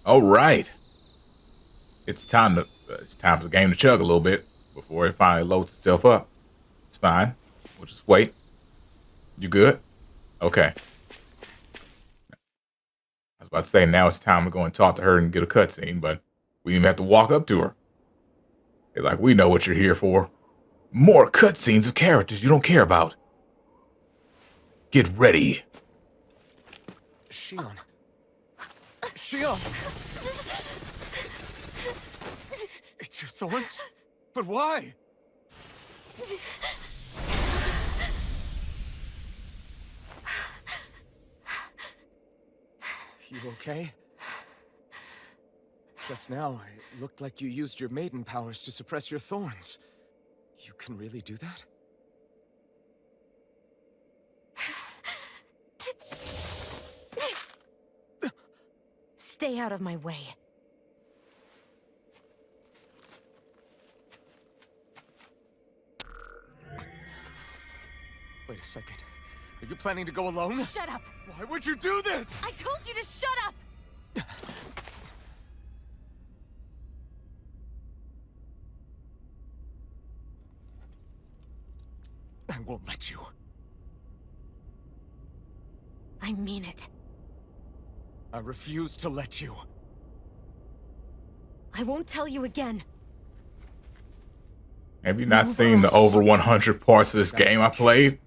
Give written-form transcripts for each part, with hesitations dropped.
All right. It's time for the game to chug a little bit before it finally loads itself up. It's fine. We'll just wait. You good? Okay. I was about to say now it's time to go and talk to her and get a cutscene, but we didn't even have to walk up to her. They're like, we know what you're here for. More cutscenes of characters you don't care about. Get ready. Shion. Shion! It's your thorns? But why? You okay? Just now, it looked like you used your maiden powers to suppress your thorns. You can really do that? Stay out of my way. Wait a second. Are you planning to go alone? Shut up! Why would you do this? I told you to shut up! I won't let you. I mean it. I refuse to let you. I won't tell you again. Have you not seen the over 100 parts of this game I played?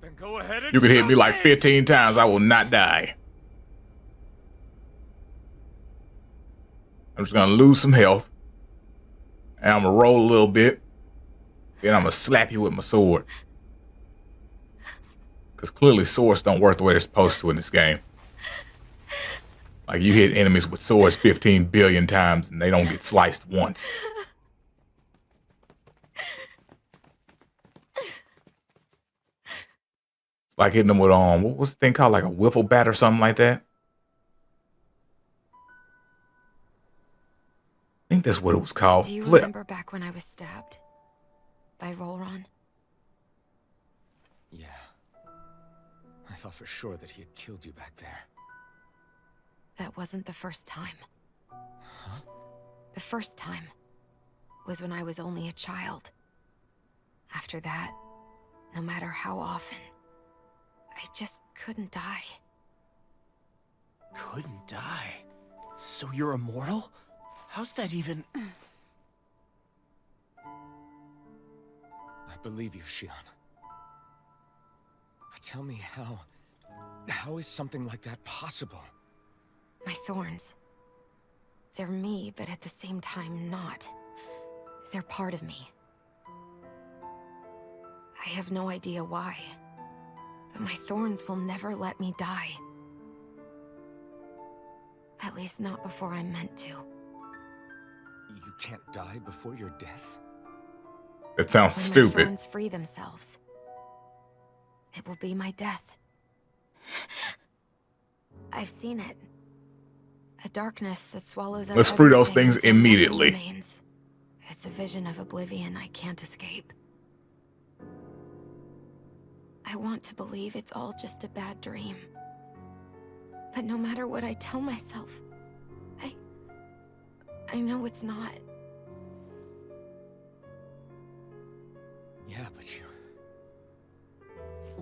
Then go ahead and You could hit me shoot like 15 times. I will not die. I'm just going to lose some health. And I'm going to roll a little bit. Then I'm going to slap you with my sword. Because clearly swords don't work the way they're supposed to in this game. Like you hit enemies with swords 15 billion times and they don't get sliced once. It's like hitting them with what was the thing called? Like a wiffle bat or something like that? I think that's what it was called. Do you Flip. remember back when I was stabbed? By Rolron? Yeah. I thought for sure that he had killed you back there. That wasn't the first time. Huh? The first time was when I was only a child. After that, no matter how often, I just couldn't die. Couldn't die? So you're immortal? How's that even... I believe you, Shion. But tell me how is something like that possible? My thorns. They're me, but at the same time not. They're part of me. I have no idea why, but my thorns will never let me die. At least not before I'm meant to. You can't die before your death? That sounds When stupid. my thorns free themselves, it will be my death. I've seen it. A darkness that swallows up Let's free those everything things until nothing immediately. remains. It's a vision of oblivion I can't escape. I want to believe it's all just a bad dream. But no matter what I tell myself, I know it's not. Yeah, but you...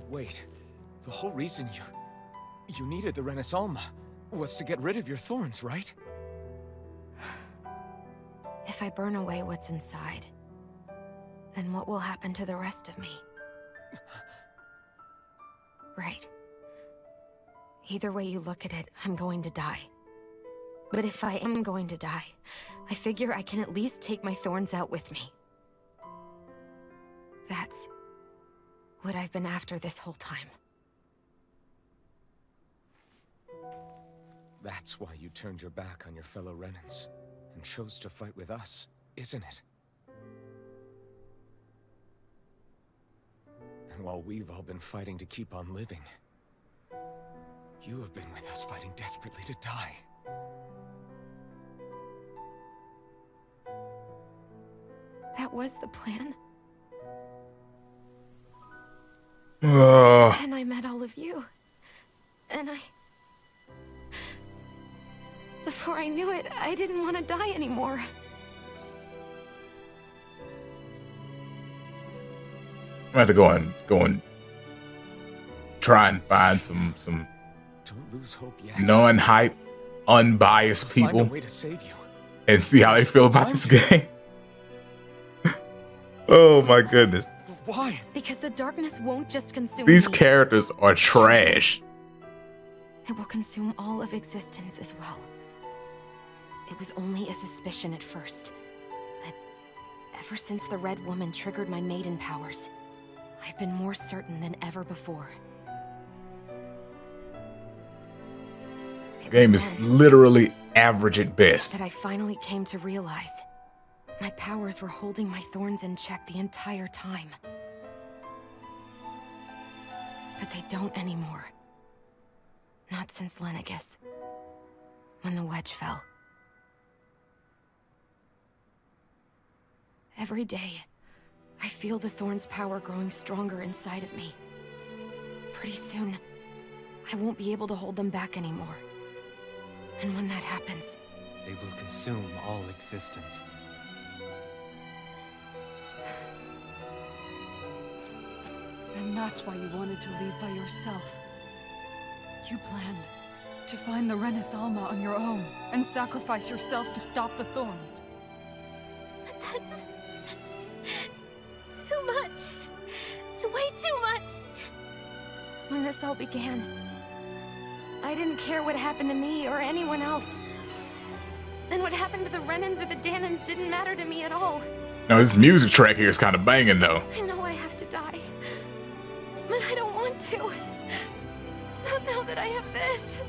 Wait. The whole reason you needed the Renaissance was to get rid of your thorns, right? If I burn away what's inside, then what will happen to the rest of me? Right. Either way you look at it, I'm going to die. But if I am going to die, I figure I can at least take my thorns out with me. That's what I've been after this whole time. That's why you turned your back on your fellow Renans and chose to fight with us, isn't it? And while we've all been fighting to keep on living, you have been with us fighting desperately to die. That was the plan. Ugh. And I met all of you. And Before I knew it, I didn't want to die anymore. I'm gonna have to go and try and find some Don't lose hope yet. non-hype, unbiased I'll find a people way to save you. and see how they feel about this game. Oh my goodness. But why? Because the darkness won't just consume These me. characters are trash. It will consume all of existence as well. It was only a suspicion at first, but ever since the Red Woman triggered my maiden powers, I've been more certain than ever before. The game is literally average at best. That I finally came to realize my powers were holding my thorns in check the entire time. But they don't anymore. Not since Lenegus, when the wedge fell. Every day, I feel the thorn's power growing stronger inside of me. Pretty soon, I won't be able to hold them back anymore. And when that happens, They will consume all existence. And that's why you wanted to leave by yourself. You planned to find the Renis Alma on your own and sacrifice yourself to stop the thorns. that's too much. It's way too much. When this all began, I didn't care what happened to me or anyone else. And what happened to the Renans or the Danans didn't matter to me at all. Now this music track here is kind of banging though. I know I have to die, but I don't want to. Not now that I have this.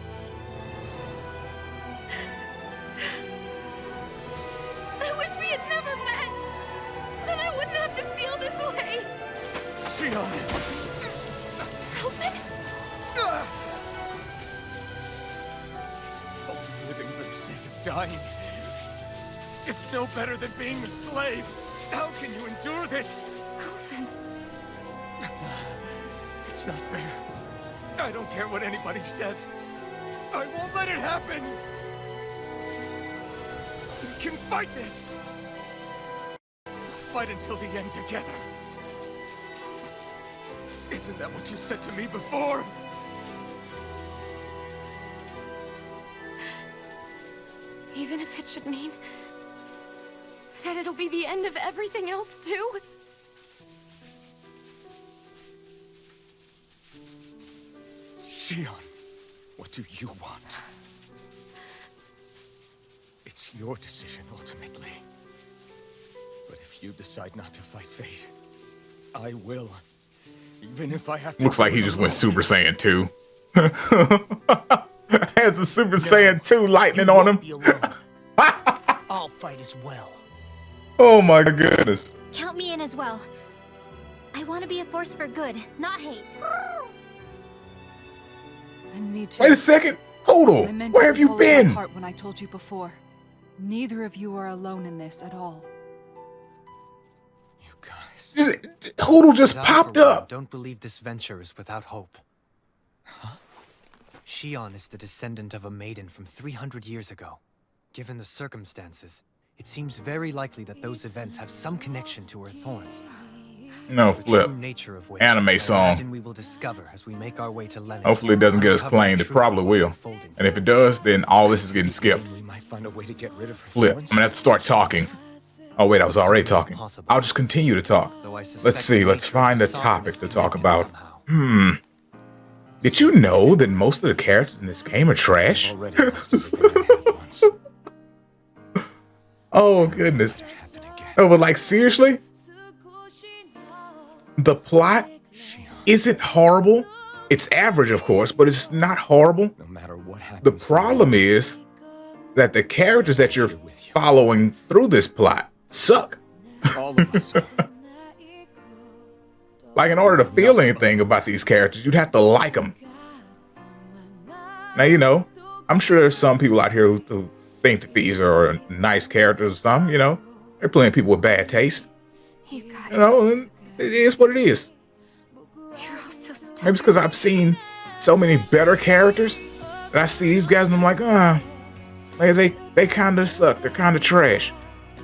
I wish we had never met. Then I wouldn't have to feel this way. Shion! Alvin? Living for the sake of dying is no better than being a slave. How can you endure this? Alvin. It's not fair. I don't care what anybody says. I won't let it happen. We can fight this. We'll fight until the end together. Isn't that what you said to me before? Even if it should mean that it'll be the end of everything else too? Shion, what do you want? It's your decision ultimately. But if you decide not to fight fate, I will. Even if I have to. Looks like he just went Super Saiyan 2. Has the Super Saiyan 2 lightning on him. Be alone. I'll fight as well. Oh my goodness. Count me in as well. I want to be a force for good, not hate. And me too. Wait a second. Hold I on. meant Where to have you follow my been? heart when I told you before. Neither of you are alone in this at all. You guys. Hoodle just Without popped Varun, up. Don't believe this venture is without hope. Huh? Shion is the descendant of a maiden from 300 years ago. Given the circumstances, it seems very likely that those events have some connection to her thorns. No, The flip. true nature of which Anime I song. imagine we will discover as we make our way to Lenin. Hopefully it doesn't get us Uncovering claimed. It true probably what's will. unfolding. And if it does, then all this is getting skipped. We might find a way to get rid of her Flip. I'm thorns. gonna have to start talking. Oh wait, I was already talking. I'll just continue to talk. Though I suspect Let's see, the let's nature of find the a song topic is to talk connected about. somehow. Did you know that most of the characters in this game are trash? Already lost everything I had once. Oh goodness. Happen again. No, but like seriously? The plot Shion, isn't horrible. It's average, of course, but it's not horrible. no matter what happens. The problem is that the characters that you're following through this plot suck. all of us. Like, in order to feel anything about these characters, you'd have to like them. Now, you know, I'm sure there's some people out here who think that these are nice characters or something, you know. There are plenty of people with bad taste. You guys, You know, and it is what it is. you're all so stupid. Maybe it's because I've seen so many better characters that I see these guys and I'm like, they kind of suck. They're kind of trash.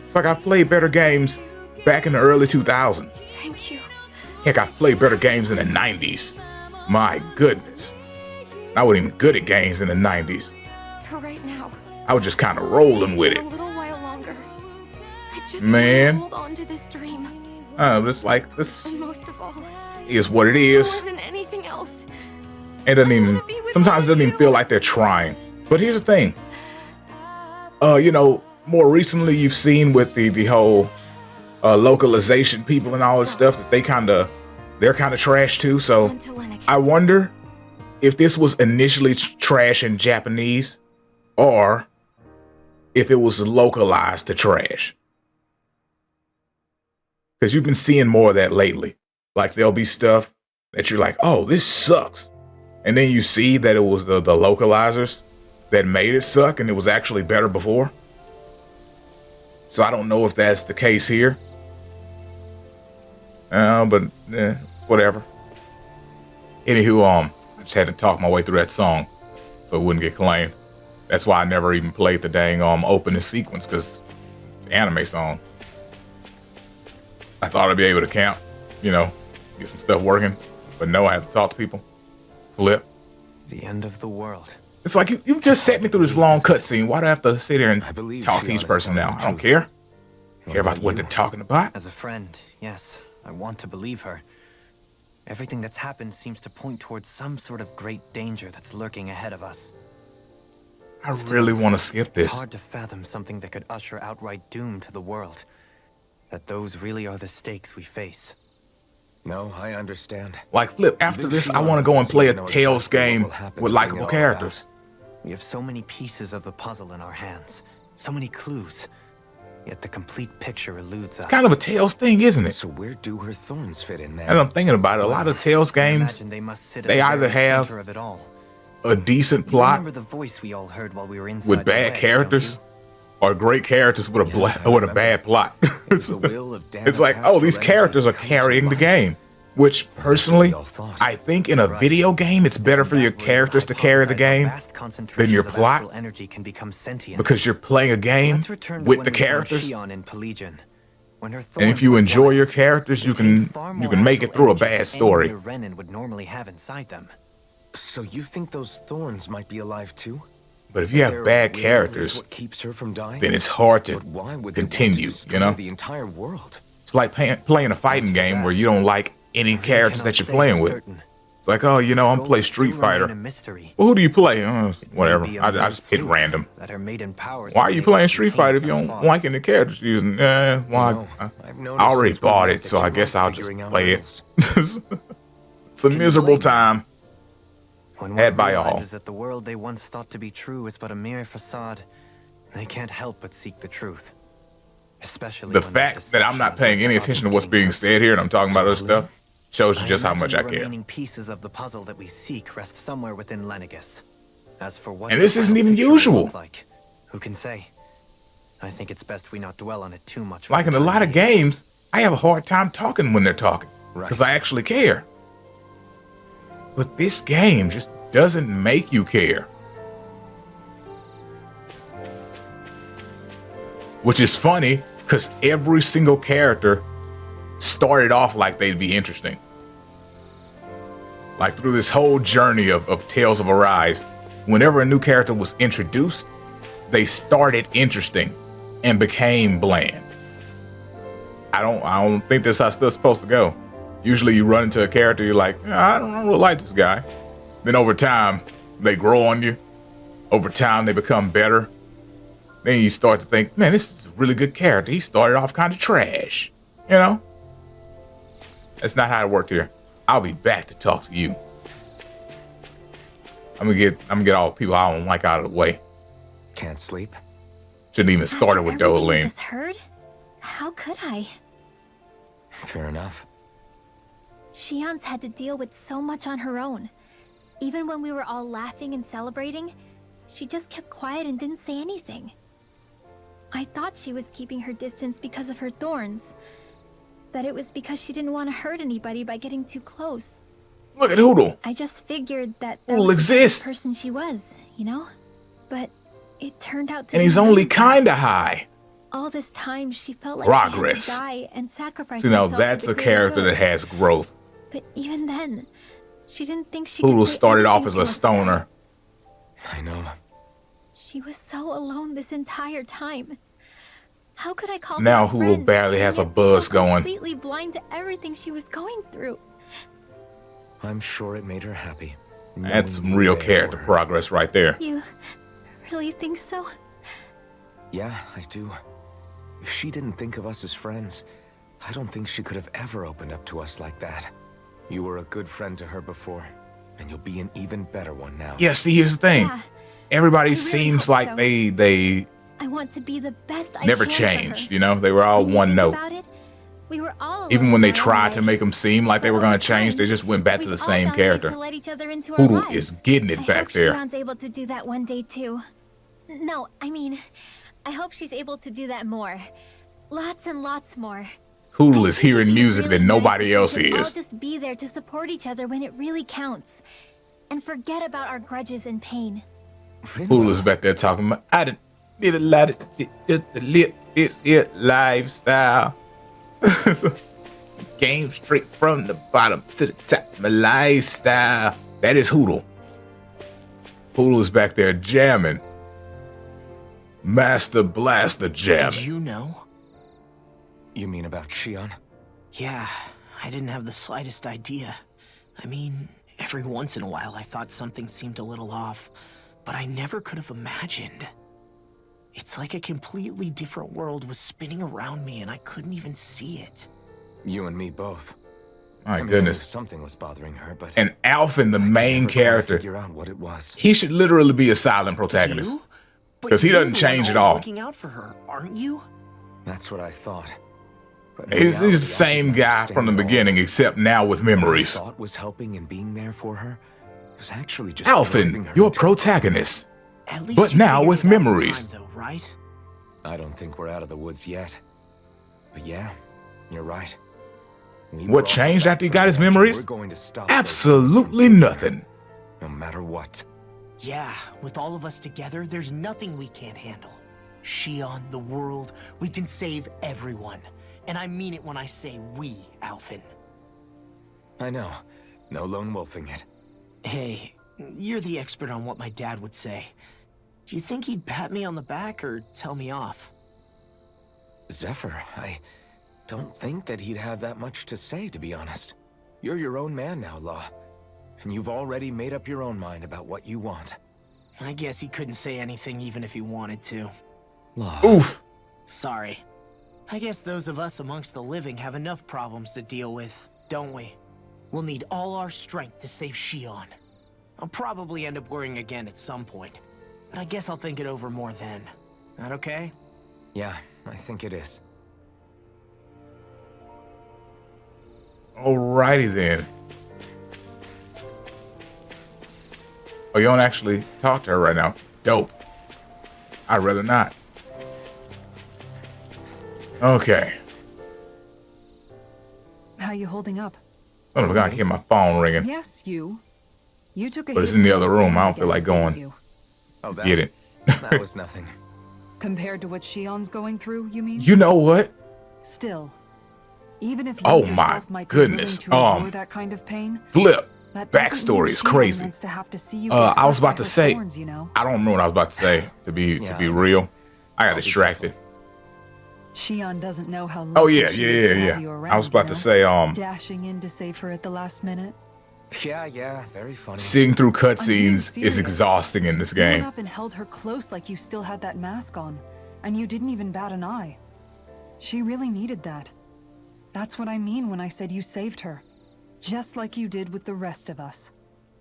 It's like I've played better games back in the early 2000s. Thank you. Heck, I've played better games in the 90s. My goodness. I wasn't even good at games in the 90s. For right now. I was just kind of rolling with A it. little while longer. I just Man. want to hold on to this dream. It's like, this And most of all, is what it is. more than anything else, It doesn't even, wanna be with sometimes it doesn't even you. feel like they're trying. But here's the thing. You know, more recently you've seen with the whole localization people and all this stuff that they're kind of trash too. So on to Lennox. I wonder if this was initially trash in Japanese or if it was localized to trash. Because you've been seeing more of that lately. Like there'll be stuff that you're like, oh, this sucks. And then you see that it was the localizers that made it suck and it was actually better before. So I don't know if that's the case here. But whatever. Anywho, I just had to talk my way through that song so it wouldn't get claimed. That's why I never even played the dang opening sequence, because it's an anime song. I thought I'd be able to count, you know, get some stuff working, but no, I have to talk to people. Flip. The end of the world. It's like you just set me through this long cutscene. Why do I have to sit here and I believe talk to she each person now? understands I don't the truth. care. Care about what they're talking about. As a friend, yes, I want to believe her. Everything that's happened seems to point towards some sort of great danger that's lurking ahead of us. I really want to skip It's this. hard to fathom something that could usher outright doom to the world. That those really are the stakes we face. No, I understand. Like Flip, after this, I want to go and play a Tales game with likable characters. We have so many pieces of the puzzle in our hands, so many clues, yet the complete picture eludes us. It's kind of a Tales thing, isn't it? So where do her thorns fit in there? And I'm thinking about it. A lot of Tales I games, imagine they must sit at they the either very have center of it all. a decent You plot remember the voice we all heard while we were inside with the bad wedge, characters, don't or great characters with Yeah, I with a remember. bad plot. It's the will of Dan It's like, of oh, these Astral characters are Energy come to carrying the life. game. Which, personally, we all thought. I think in a video game, it's better for your characters to carry the game than your plot, energy can become sentient. because you're playing a game Let's return to with when the we found characters. Shion in Pelagian. When her And if thorns you were enjoy blind, your characters, they you contained far more can make it astral through a energy bad than story. any mere Renin would normally have inside them. So you think those thorns might be alive too? But if you have Their bad will is characters, what keeps her from dying? then it's hard to But why would they want to continue, destroy you know? the entire world? It's like playing a fighting game where you don't like any characters that you're playing with. It's like, oh, you know, I'm playing Street Fighter. Well, who do you play? Whatever. I just hit random. Why are you playing Street Fighter if you don't like any characters you're using? Well, You know, I I've noticed already since we bought met it, that so I you guess like I'll just figuring out play riddles. it. It's a miserable time. When Had one by all. realizes that the world they once thought to be true is but a mere facade, they can't help but seek the truth. Especially The when fact that I'm not paying any attention to what's being said here and I'm talking about other stuff shows you just how much I The care. remaining pieces of the puzzle that we seek rest somewhere within Lennigus. As for what And this the isn't final even picture will usual. look like, who can say? I think it's best we not dwell on it too much. for Like the in a time lot of being. games, I have a hard time talking when they're talking because I actually care. But this game just doesn't make you care. Which is funny because every single character started off like they'd be interesting. Like through this whole journey of Tales of Arise, whenever a new character was introduced, they started interesting and became bland. I don't think that's how stuff's supposed to go. Usually you run into a character, you're like, I don't really like this guy. Then over time, they grow on you. Over time, they become better. Then you start to think, man, this is a really good character. He started off kind of trash, you know? That's not how it worked here. I'll be back to talk to you. I'm gonna get all the people I don't like out of the way. Can't sleep? Shouldn't even started with After everything we Dolene. just heard? How could I? Fair enough. Shion's had to deal with so much on her own. Even when we were all laughing and celebrating, she just kept quiet and didn't say anything. I thought she was keeping her distance because of her thorns. That it was because she didn't want to hurt anybody by getting too close. Look at Hoodle. I just figured that Hoodle was the type of exists. person she was, you know? But It turned out to And be he's only none of that. kinda high. All this time, she felt like Progress. she had to die and sacrifice So, you know, herself for that's the a greater character good. that has growth. But even then, she didn't think she could Hulu say started off anything as to a us about stoner. I know. it. She was so alone this entire time. How could I call Now her a Hulu friend barely and has a yet be buzz so going. completely blind to everything she was going through? I'm sure it made her happy. That's some knowing you real were there character for her. progress right there. You really think so? Yeah, I do. If she didn't think of us as friends, I don't think she could have ever opened up to us like that. You were a good friend to her before, and you'll be an even better one now. Yeah, see, here's the thing. Yeah, Everybody I really seems hope like so. they I want to be the best I never can for changed, her. you know? They were all When you one think note. about it, we were all Even alone when they in our own tried to way. make them seem like they were But going to over change, time, they just went back to we've the all same found ways character. to let each other into our Hulu lives. is getting it I back hope there. Shion's able to do that one day too. No, I mean, I hope she's able to do that more. Lots and lots more. Hulu I is think it'd hearing be music really that nobody nice else if we could all is. just be there to support each other when it really counts. And forget about our grudges and pain. Hulu's back there talking about, I done did a lot of shit just to live this here lifestyle. Came straight from the bottom to the top. My lifestyle. That is Hulu. Hulu's back there jamming. Master Blaster Did jamming. you know? You mean about Shion? Yeah, I didn't have the slightest idea. I mean, every once in a while I thought something seemed a little off, but I never could have imagined. It's like a completely different world was spinning around me and I couldn't even see it. You and me both. My I mean, I knew goodness. something was bothering her, but And Alphen, the I could main never quite character, figure out what it was. he should literally be a silent protagonist. You? But 'Cause he you're doesn't the one change at always all. Looking out for her, aren't you? That's what I thought. But He's reality, the same I didn't guy from the understand it all. beginning, except now with What I memories. thought was helping and being there for her was actually just driving Alphen, her your into- protagonist. At least But you now figured with it out in memories. time, though, right? I don't think we're out of the woods yet. But yeah, you're right. We What brought changed her after he back got from his the edge, and memories? we're going to stop those Absolutely things from taking her, nothing. no matter what. Yeah, with all of us together, there's nothing we can't handle. Shion, the world, we can save everyone. And I mean it when I say we, Alphen. I know. No lone wolfing it. Hey, you're the expert on what my dad would say. Do you think he'd pat me on the back or tell me off? Zephyr, I don't think that he'd have that much to say, to be honest. You're your own man now, Law. And you've already made up your own mind about what you want. I guess he couldn't say anything even if he wanted to. Law. Oof. Sorry. I guess those of us amongst the living have enough problems to deal with, don't we? We'll need all our strength to save Shion. I'll probably end up worrying again at some point, but I guess I'll think it over more then. That okay? Yeah, I think it is. Alrighty then. Oh, you don't actually talk to her right now. Dope. I'd rather not. Okay. How you holding up? Son of a gun, I hear my phone ringing. Yes, you. You took a But it's hit in the for other those room. things I don't feel like again, didn't going. you? Oh, that, Get it. that was nothing. Compared to what Shion's going through, you mean? You know what? Still, even if you Oh yourself my might be willing goodness, to endure that kind of pain, Flip. that doesn't Backstory mean is Shion crazy. wants to have to see you I get was hurt about by to her say, thorns, you know? I don't remember what I was about to say, to be real. I got I'll be distracted. Shion doesn't know how lucky Oh yeah, she is to have yeah. you around, I was about you to know? say, Dashing in to save her at the last minute. Yeah, very funny. seeing through being cutscenes serious. is exhausting in this You went game. up and held her close like you still had that mask on, and you didn't even bat an eye. She really needed that. That's what I mean when I said you saved her. Just like you did with the rest of us.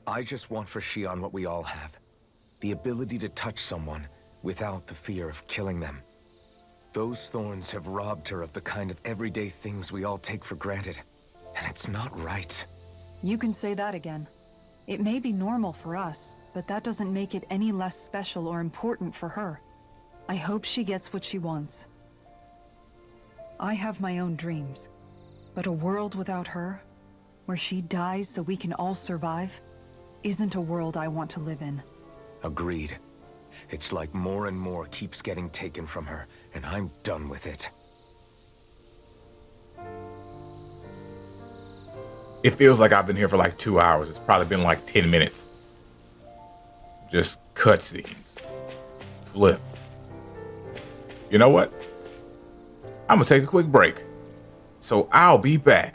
I just want for Shion what we all have. The ability to touch someone without the fear of killing them. Those thorns have robbed her of the kind of everyday things we all take for granted. And it's not right. You can say that again. It may be normal for us, but that doesn't make it any less special or important for her. I hope she gets what she wants. I have my own dreams, but a world without her, where she dies so we can all survive, isn't a world I want to live in. Agreed. It's like more and more keeps getting taken from her, and I'm done with it. It feels like I've been here for like 2 hours. It's probably been like 10 minutes. Just cutscenes. Flip. You know what? I'm gonna take a quick break. So I'll be back